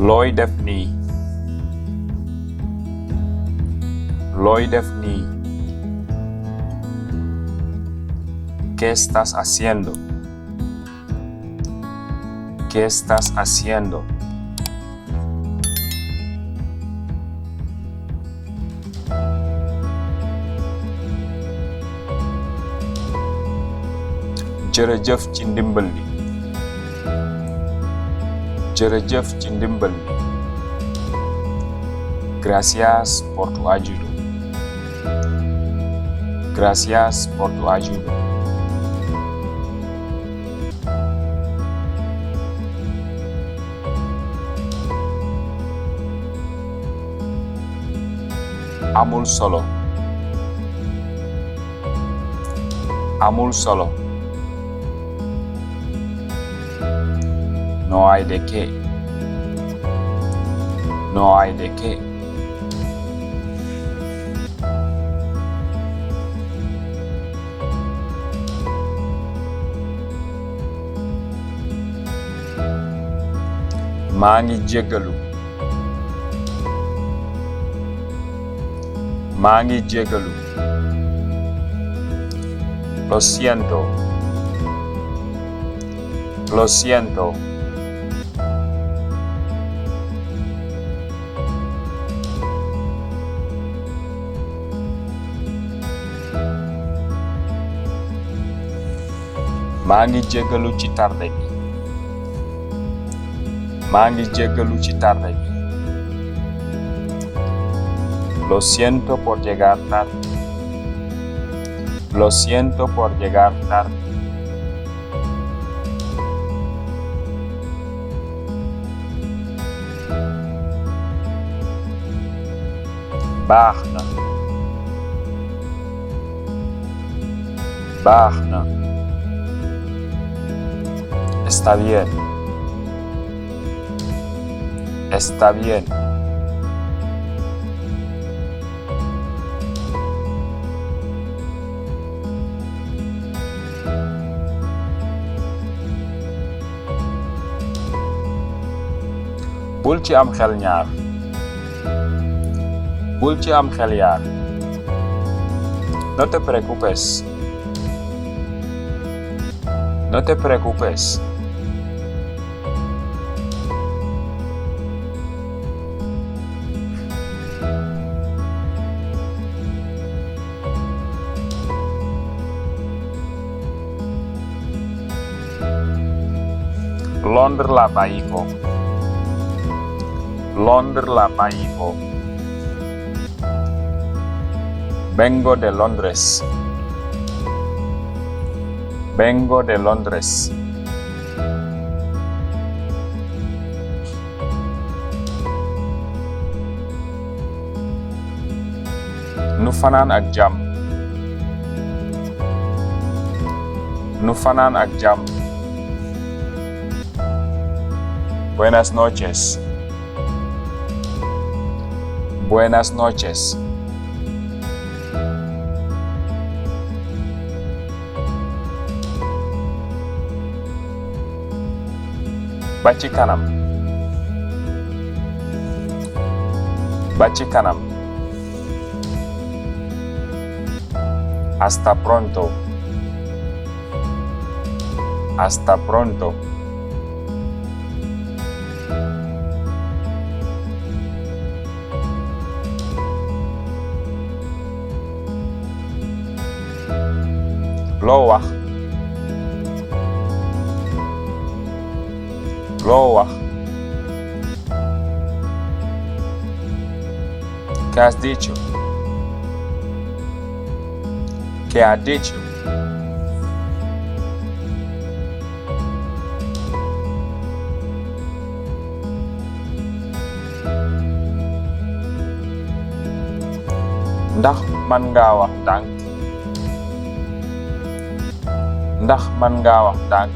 looy def nii looy def nii ¿qué estás haciendo? ¿Qué estás haciendo? jërëjëf ci ndimbal li jërëjëf ci ndimbal li gracias por tu ayuda gracias por tu ayuda amul solo amul solo no hay de qué no hay de qué maa ngi jéggalu maa ngi jéggalu lo siento lo siento maa ngi jéggalu ci tarde gi maa ngi jéggalu ci tarde gi lo siento por llegar tarde lo siento por llegar tarde baax na baax na está bien está bien bul ci am xel ñaar bul ci am xel yaar no te preocupes no te preocupes Londres la bàyyi ko Londres la bàyyi ko vengo de Londres vengo de Londres nu fanaan ak jàmm nu fanaan ak jàmm buenas noches buenas noches ba ci kanam ba ci kanam hasta pronto hasta pronto loo wax loo wax ¿qué has dicho? ¿Qué ha dicho? ndax man ngaa wax ndànk ndax man ngaa wax ndànk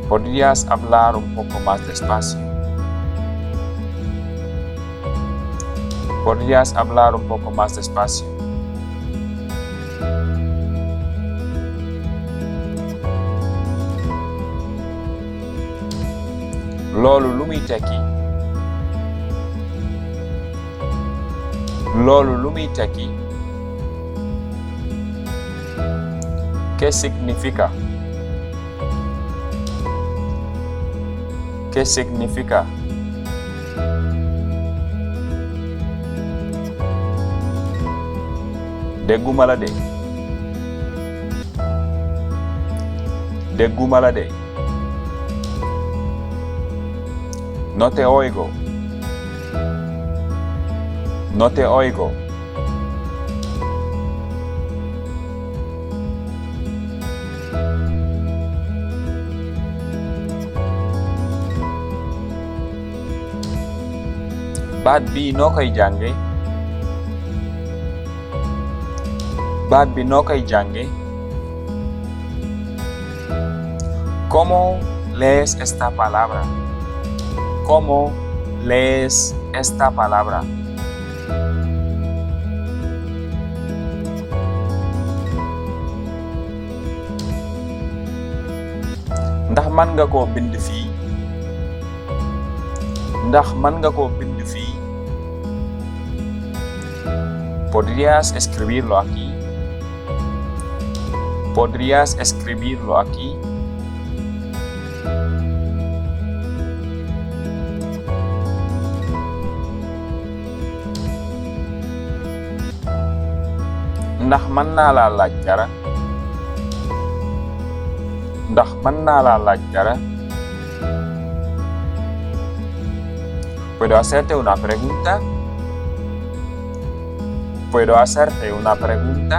¿podrías hablar un poco más despacio? ¿Podrías hablar un poco más despacio? loolu lu muy tekki loolu lu muy tekki ¿qué significa ¿qué significa dégguma la de dégguma la de no te oigo no te oigo baat bi noo koy jànge baat bi noo koy jànge ¿cómo lees esta palabra? ¿Cómo lees esta palabra? ndax man nga koo bind fii ndax man nga koo bind fii ¿podrías escribirlo aquí? ¿Podrías escribirlo aquí? ndax mën naa laa laaj dara ndax mën naa laa laaj dara ¿puedo hacerte una pregunta? ¿Puedo hacerte una pregunta?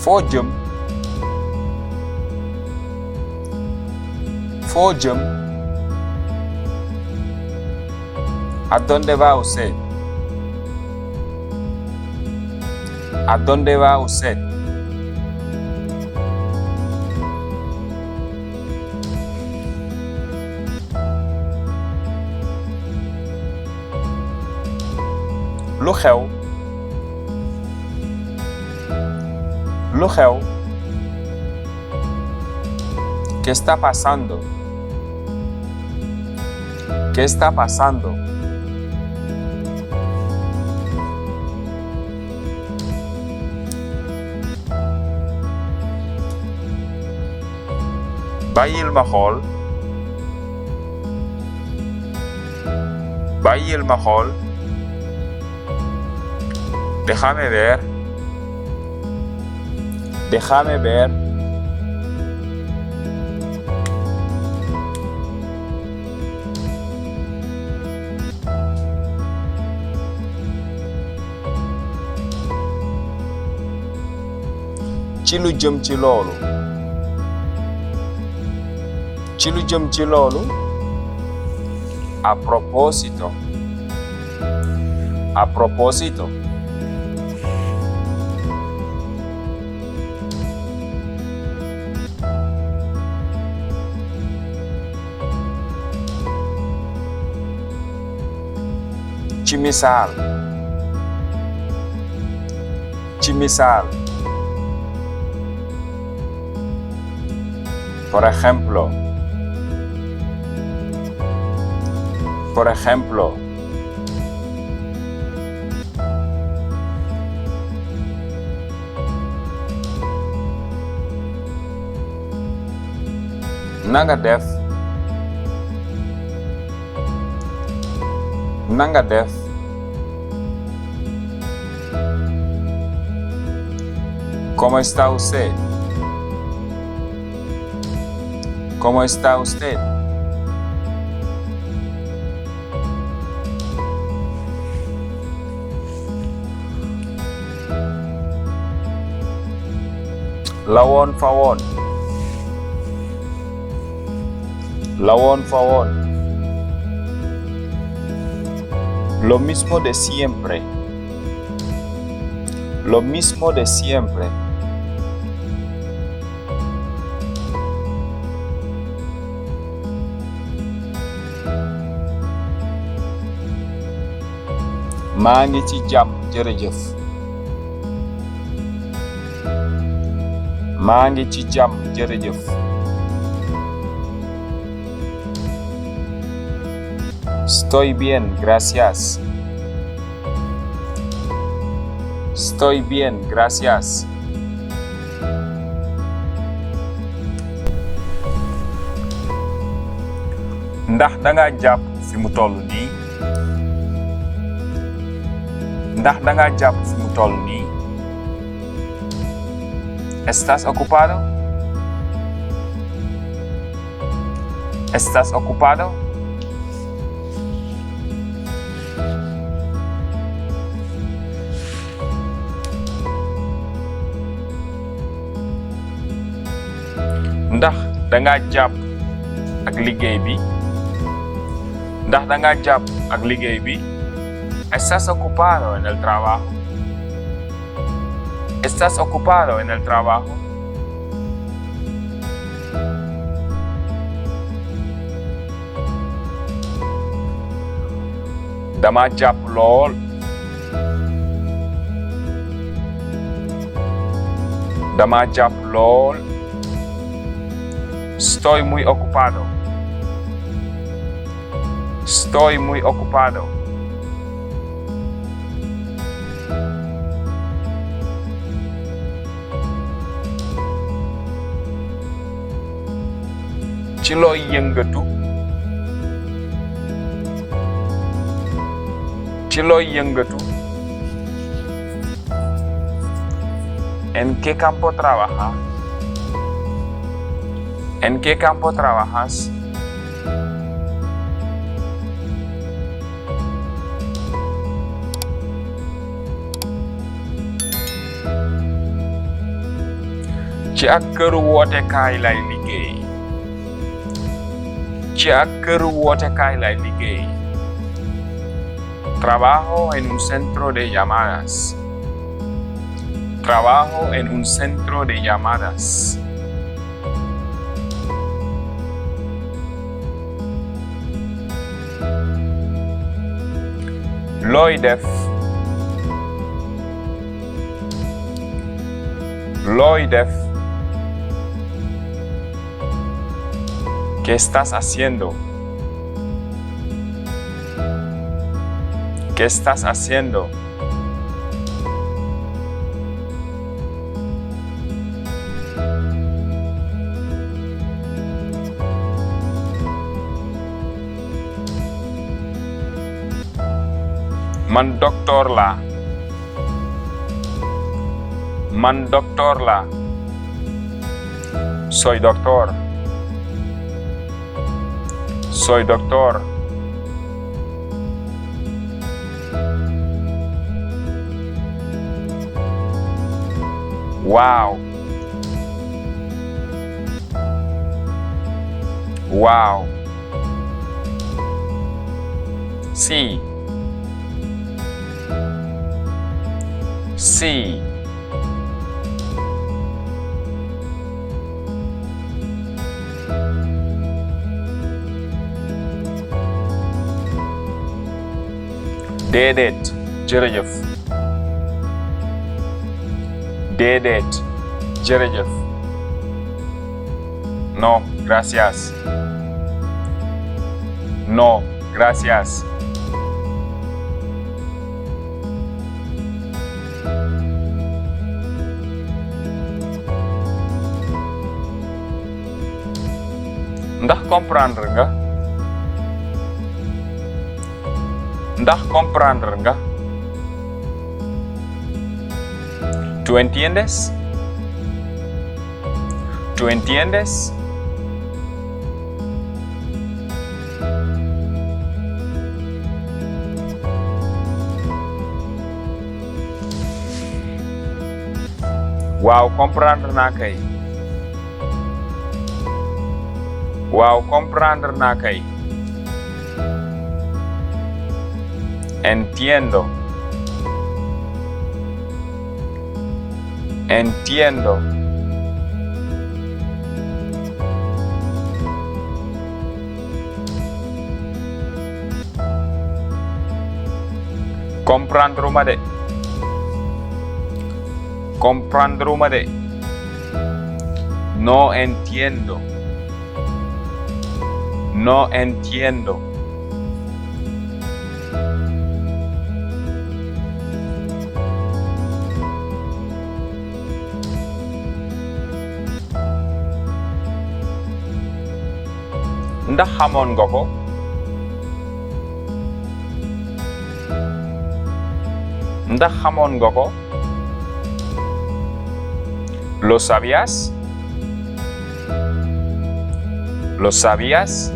foo jëm foo jëm ¿a dónde va usted? ¿A dónde va usted? lu xew lu xew ¿qué está pasando? ¿Qué está pasando? bàyyil ma xool bàyyil ma xool déjame ver déjame ver ci lu jëm ci loolu ci lu jëm ci loolu a propósito a propósito ci misaal ci misaal por ejemplo por ejemplo nanga def nanga def ¿cómo está usted? ¿Cómo está usted? Lawon fawon lawon fawon lo mismo de siempre lo mismo de siempre maa ngi ci jàmm jërëjëf maa ngi ci jàmm jërëjëf. Estoy bien, gracias. Estoy bien, gracias. Ndax danga jàpp fi mu toll nii? Ndax danga jàpp fi mu toll nii? ¿Estás ocupado? ¿Estás ocupado? Ndax danga jàpp ak liggéey bi? Ndax danga jàpp ak liggéey bi? ¿Estás ocupado en el trabajo? ¿Estás ocupado en el trabajo? Dama jàpp lool. Dama jàpp lool. Estoy muy ocupado. Estoy muy ocupado. Ci looy yëngatu? Ci looy yëngatu? ¿En qué campo trabaja? ¿En qué campo trabajas? Ci ak këru wootekaay lay liggéey. Ci ak këru wootekaay lay liggéey. Trabajo en un centro de llamadas. Trabajo en un centro de llamadas. Looy def? Looy def? ¿Qué estás haciendo? ¿Qué estás haciendo? Man doctor la. Man doctor la. Soy doctor. Soy doctor. Wow. Wow. Sí. Sí. Déedéet jërëjëf. Déedéet jërëjëf. No, gracias. No, gracias. Ndax comprendre nga? Ndax comprendre nga? ¿Tú entiendes? ¿Tú entiendes? Waaw comprendre naa kay. Waaw comprendre naa kay. Entiendo. Entiendo. Comprendruma de. Comprendruma de. No entiendo. No entiendo. Ndax xamoon nga ko? Ndax xamoon nga ko? ¿Lo sabías? ¿Lo sabías?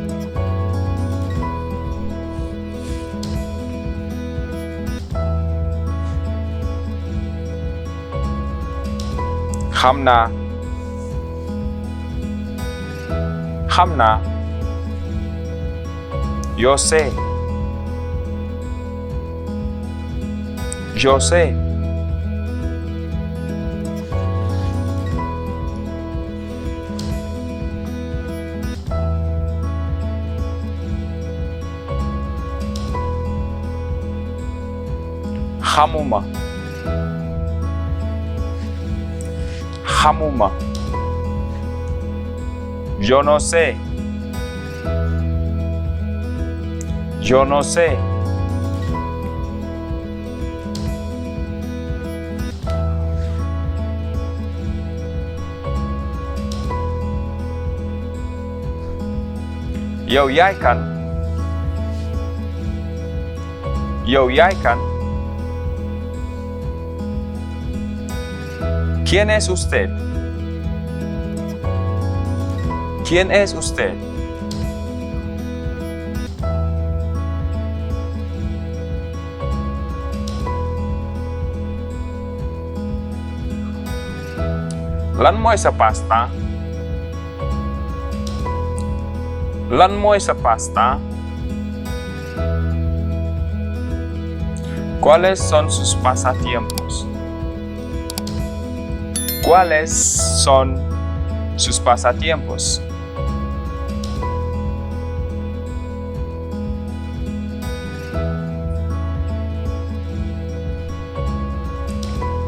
Xam naa. Xam naa. Yo sé. Yo sé. Xamuma. Xamuma. Yo no sé. Yo no sé. Yow yaay kan? Yow yaay kan? ¿Quién es usted? ¿Quién es usted? Lan mooy sa passe-temps? Lan mooy sa passe-temps? ¿Cuáles son sus pasatiempos? ¿Cuáles son sus pasatiempos?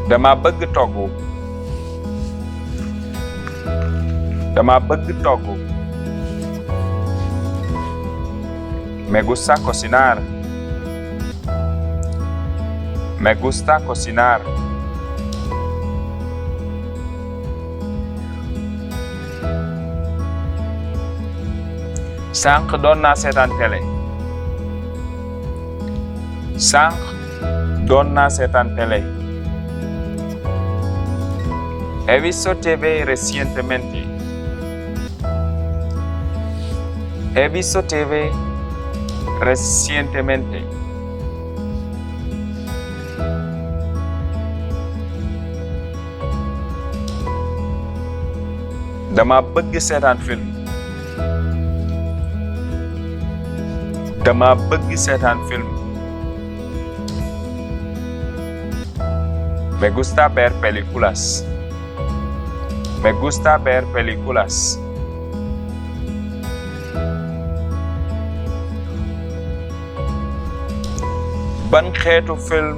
Dama bëgg togg. Dama bëgg togg. Me gusta cocinar. Me gusta cocinar. Sànq doon naa seetaan télé. Sànq doon naa seetaan télé. He visto TV recientemente. He visto TV recientemente. Dama bëgg seetaan film. Dama bëgg seetaan film. Me gusta ver películas. Me gusta ver películas. Ban xeetu film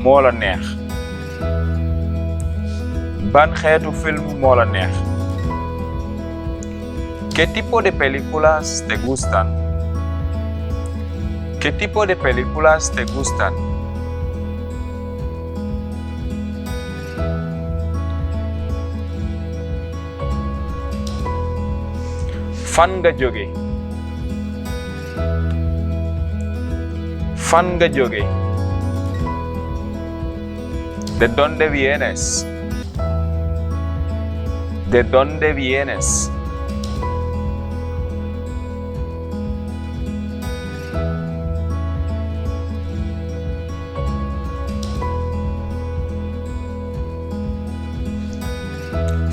moo la neex? Ban xeetu film moo la neex? ¿Qué tipo de películas te gustan? ¿Qué tipo de películas te gustan? Fan nga jóge? Fan nga jóge? ¿De dónde vienes? ¿De dónde vienes?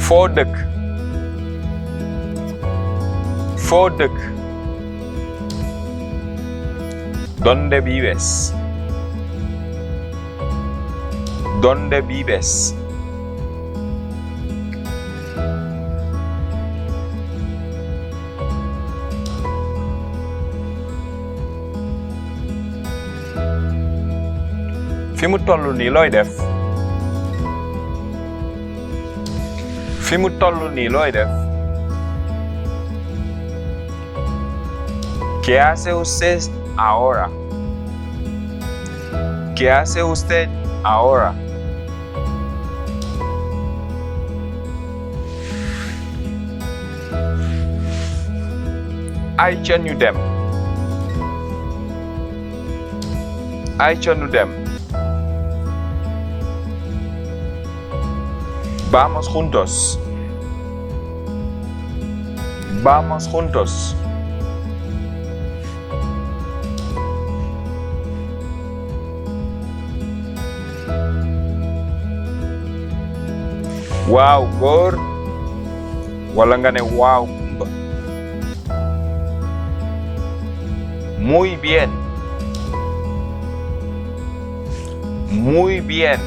Foo dëkk? Foo dëkk? ¿Dónde vives? ¿Dónde vives? Fi mu tollu nii looy def? Fi fi mu toll nii looy def? ¿Qué hace usted ahora? ¿Qué hace usted ahora? Ayca ñu dem. Ayca ñu dem. Vamos juntos. Vamos juntos. Waaw góor wala nga ne waaw kumba. Muy bien. Muy bien.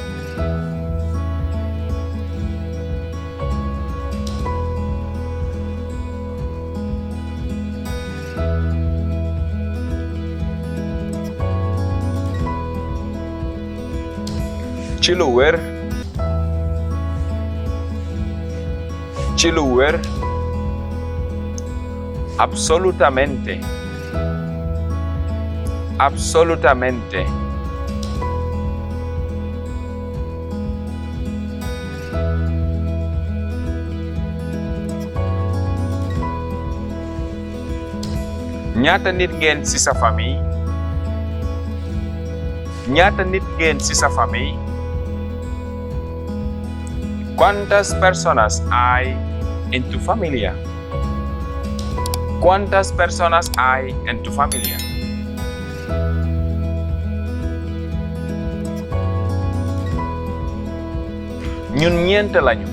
Ci lu wér. Ci lu wér. Absolutamente. Absolutamente. ñaata nit ngeen ci sa famille? ñaata nit ngeen ci sa famille? ¿Cuántas personas hay en tu familia? ¿Cuántas personas hay en tu familia? ñun ñeent lañu.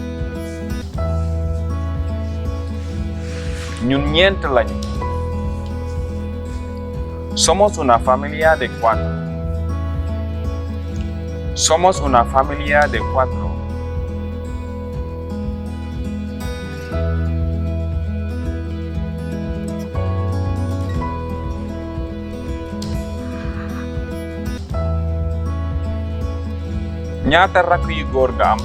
ñun ñeent lañu. Somos una familia de 4. Somos una familia de 4. ñaata rakk yu góor nga am?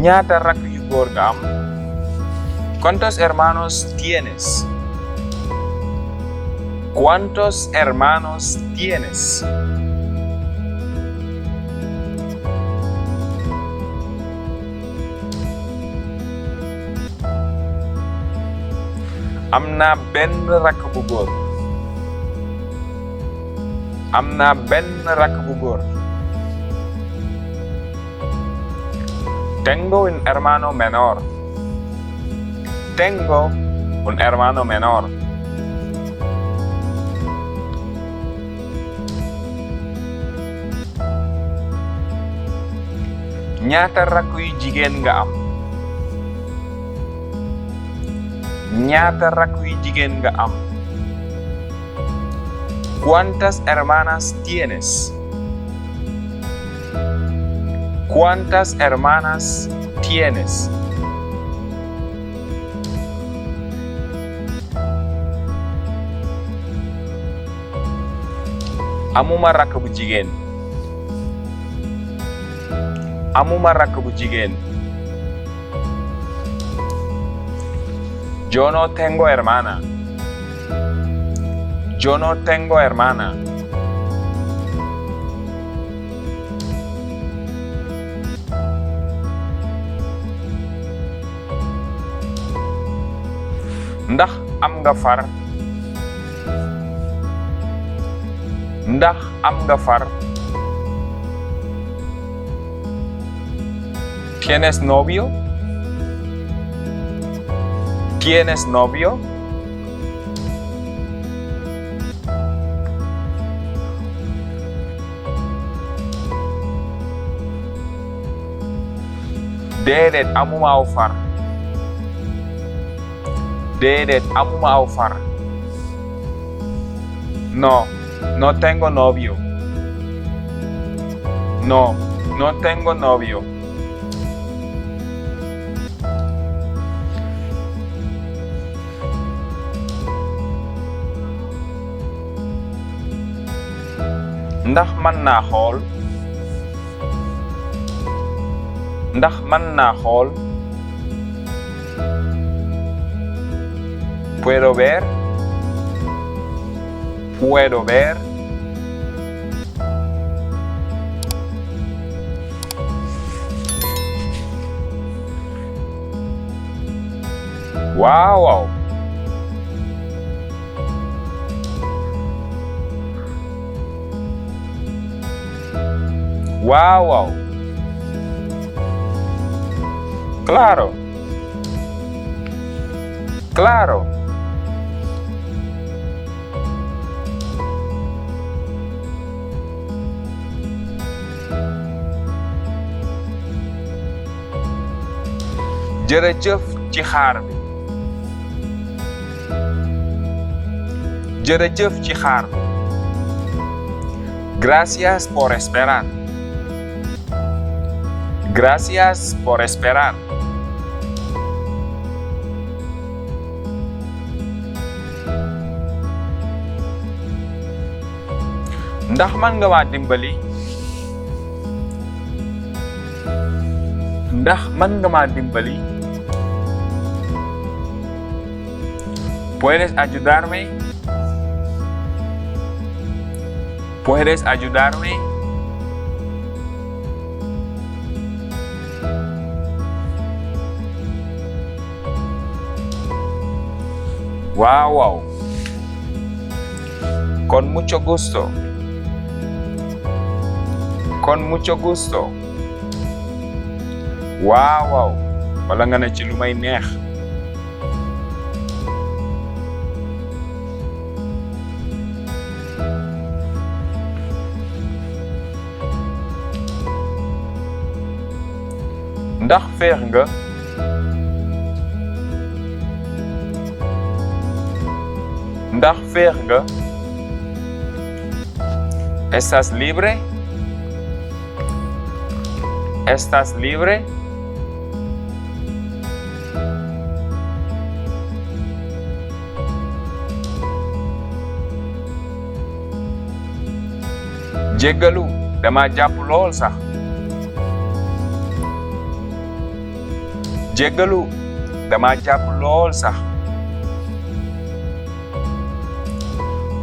ñaata rakk yu góor nga am? ¿Cuántos hermanos tienes? ¿Cuántos hermanos tienes? am naa benn rakk bu góor. am naa benn rakk bu góor. Tengo un hermano menor. Tengo un hermano menor. ñaata rakk yu jigéen nga am? ñaata rakk yu jigéen nga am? ¿Cuántas hermanas tienes? ¿Cuántas hermanas tienes? amuma rakk bu jigéen. amuma rakk bu jigéen. Yo no tengo hermana. Yo no tengo hermana. ndax am nga far? ndax am nga far? ¿Tienes novio? ¿Tienes novio? Déedéet amuma aw far. Déedéet amuma aw far. No, no tengo novio. No, no tengo novio. ndax mën naa xool? ndax mën naa xool. Puedo ver. Puedo ver. Waaw waaw. Waaw waaw. Claro. Claro. Jërëjëf ci xaar bi. Jërëjëf ci xaar bi. Gracias por esperar. Gracias por esperar. Ndax man nga ma dimbali. Ndax man nga ma dimbali. ¿Puedes ayudarme? ¿Puedes ayudarme? Wow, wow. Con mucho gusto. Con mucho gusto. Wow, wow. Wala nga na ci lu may neex. Ndax feex nga. Ndax feex nga. ¿Estás libre? ¿Estás libre? Jéggalu dama jàpp lool sax. Jéggalu dama jàpp lool sax.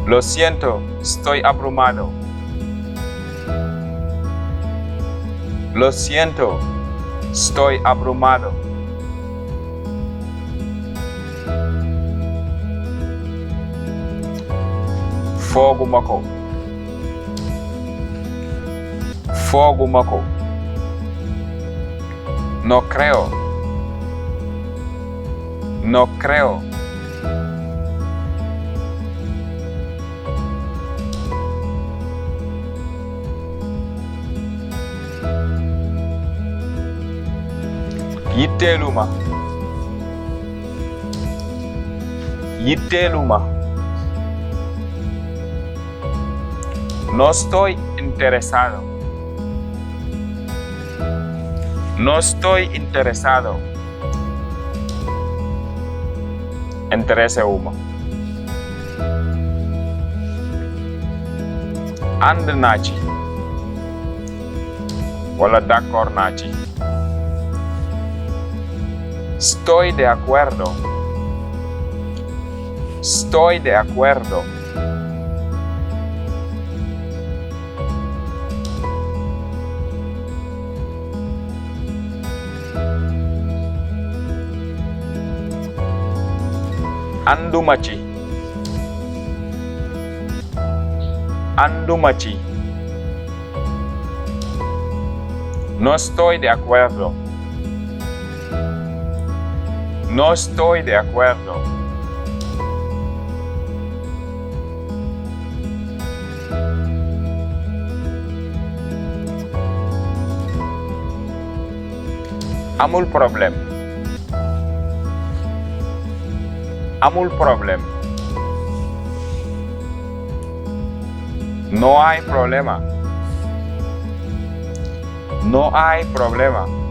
Lo siento, estoy abrumado. Lo siento, estoy abrumado. Fooguma ko. Fooguma ko. No creo. No creo. Yitteeluma. Yitteeluma. No estoy interesado. No estoy interesado. Intereseuma. Ànd naa ci. Wala d'accord naa ci. Estoy de acuerdo. Estoy de acuerdo. Ànduma ci. Ànduma ci. No estoy de acuerdo. No estoy de acuerdo. Amul problème. Amul problème. No hay problema. No hay problema.